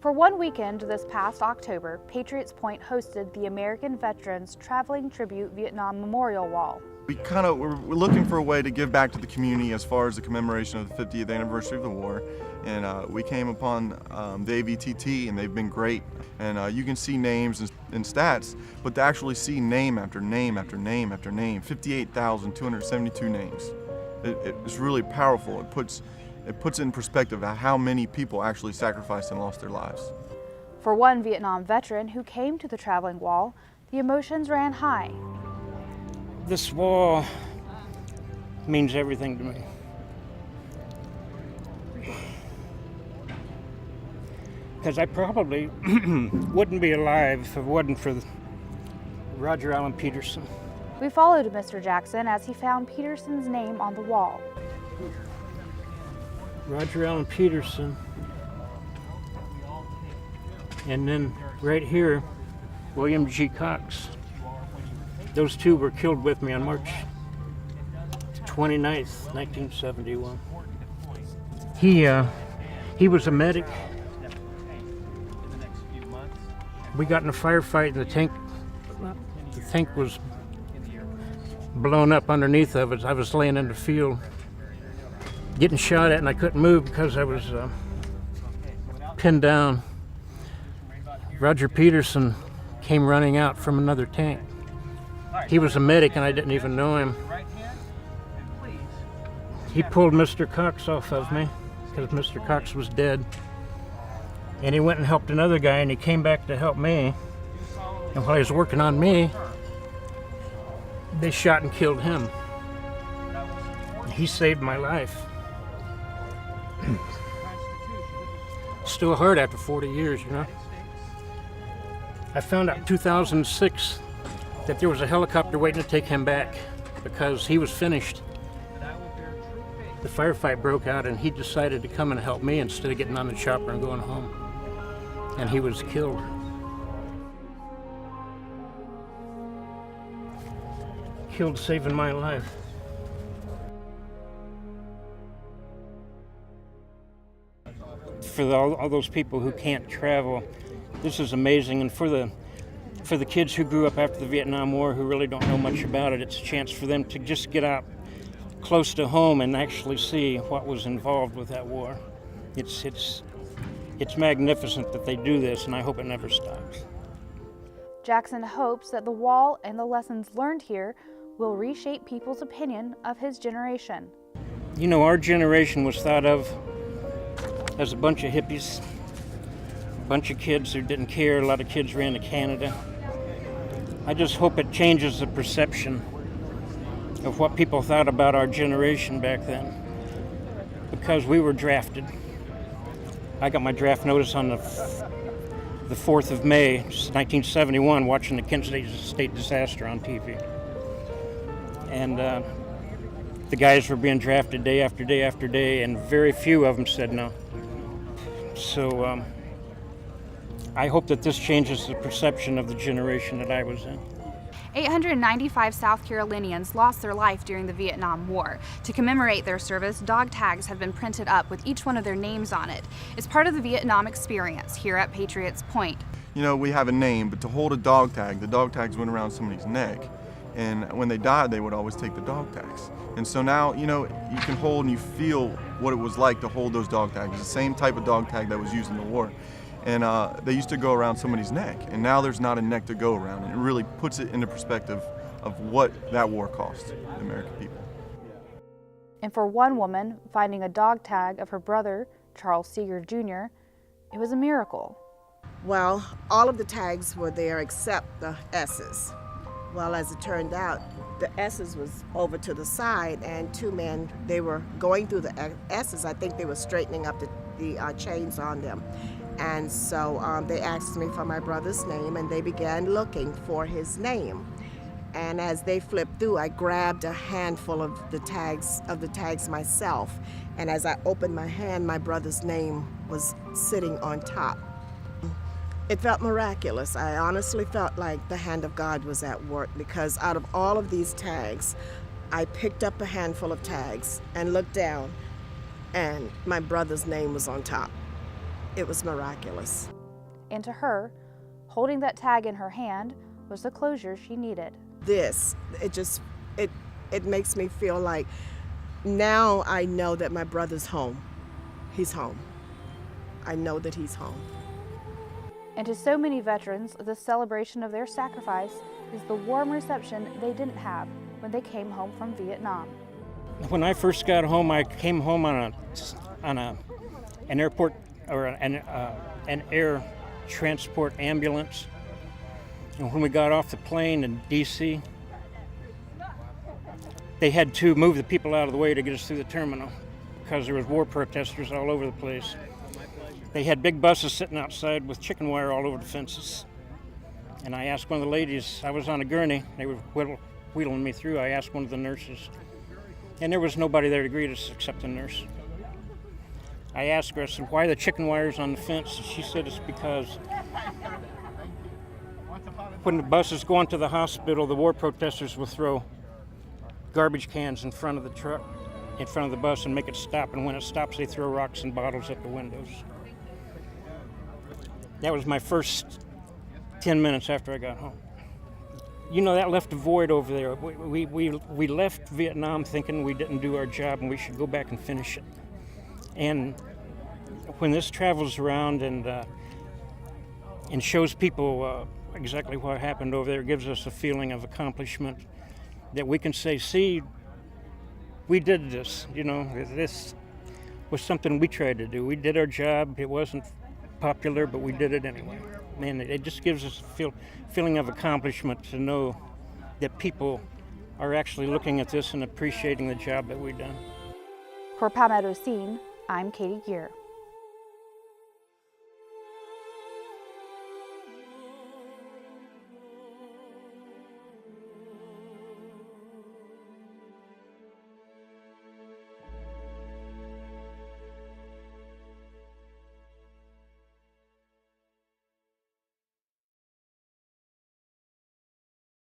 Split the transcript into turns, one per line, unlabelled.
For one weekend this past October, Patriots Point hosted the American Veterans Traveling Tribute Vietnam Memorial Wall.
We're looking for a way to give back to the community as far as the commemoration of the 50th anniversary of the war. And we came upon the AVTT, and they've been great. And you can see names and stats, but to actually see name after name after name after name, 58,272 names. It's really powerful. It puts in perspective how many people actually sacrificed and lost their lives.
For one Vietnam veteran who came to the traveling wall, the emotions ran high.
This wall means everything to me. Because I probably wouldn't be alive if it wasn't for Roger Allen Peterson.
We followed Mr. Jackson as he found Peterson's name on the wall.
Roger Allen Peterson. And then right here, William G. Cox. Those two were killed with me on March 29th, 1971. He was a medic. We got in a firefight and the tank was blown up underneath of it. I was laying in the field getting shot at, and I couldn't move because I was pinned down. Roger Peterson came running out from another tank. He was a medic and I didn't even know him. He pulled Mr. Cox off of me because Mr. Cox was dead. And he went and helped another guy, and he came back to help me. And while he was working on me, they shot and killed him. He saved my life. Still hurt after 40 years, you know. I found out in 2006 that there was a helicopter waiting to take him back because he was finished. The firefight broke out and he decided to come and help me instead of getting on the chopper and going home. And he was killed. Killed saving my life. For all those people who can't travel, this is amazing. And for the kids who grew up after the Vietnam War who really don't know much about it, it's a chance for them to just get out close to home and actually see what was involved with that war. It's magnificent that they do this, and I hope it never stops.
Jackson hopes that the wall and the lessons learned here will reshape people's opinion of his generation.
You know, our generation was thought of as a bunch of hippies, a bunch of kids who didn't care. A lot of kids ran to Canada. I just hope it changes the perception of what people thought about our generation back then, because we were drafted. I got my draft notice on the 4th of May, 1971, watching the Kent State disaster on TV. And the guys were being drafted day after day after day, and very few of them said no. So I hope that this changes the perception of the generation that I was in.
895 South Carolinians lost their life during the Vietnam War. To commemorate their service, dog tags have been printed up with each one of their names on it. It's part of the Vietnam experience here at Patriots Point.
You know, we have a name, but to hold a dog tag, the dog tags went around somebody's neck. And when they died, they would always take the dog tags. And so now, you know, you can hold and you feel what it was like to hold those dog tags. It's the same type of dog tag that was used in the war. And they used to go around somebody's neck, and now there's not a neck to go around. And it really puts it into perspective of what that war cost the American people.
And for one woman, finding a dog tag of her brother, Charles Seeger Jr., it was a miracle.
Well, all of the tags were there except the S's. Well, as it turned out, the S's was over to the side, and two men, they were going through the S's. I think they were straightening up the chains on them. And so they asked me for my brother's name, and they began looking for his name. And as they flipped through, I grabbed a handful of the tags myself. And as I opened my hand, my brother's name was sitting on top. It felt miraculous. I honestly felt like the hand of God was at work, because out of all of these tags, I picked up a handful of tags and looked down, and my brother's name was on top. it was miraculous.
And to her, holding that tag in her hand was the closure she needed.
It makes me feel like now I know that my brother's home. He's home. I know that he's home.
And to so many veterans, the celebration of their sacrifice is the warm reception they didn't have when they came home from Vietnam.
When I first got home, I came home on an airport or an air transport ambulance. And when we got off the plane in D.C., they had to move the people out of the way to get us through the terminal because there was war protesters all over the place. They had big buses sitting outside with chicken wire all over the fences. And I asked one of the ladies, I was on a gurney, they were wheeling me through. I asked one of the nurses, and there was nobody there to greet us except the nurse. I asked her, I said, why are the chicken wires on the fence? And she said it's because when the buses go into the hospital, the war protesters will throw garbage cans in front of the truck, in front of the bus, and make it stop. And when it stops, they throw rocks and bottles at the windows. That was my first 10 minutes after I got home. You know, that left a void over there. We left Vietnam thinking we didn't do our job and we should go back and finish it. And when this travels around and shows people exactly what happened over there, it gives us a feeling of accomplishment that we can say, see, we did this. You know, this was something we tried to do. We did our job. It wasn't popular, but we did it anyway. And it just gives us a feeling of accomplishment to know that people are actually looking at this and appreciating the job that we've done.
For Palmetto Scene, I'm Katie Gear.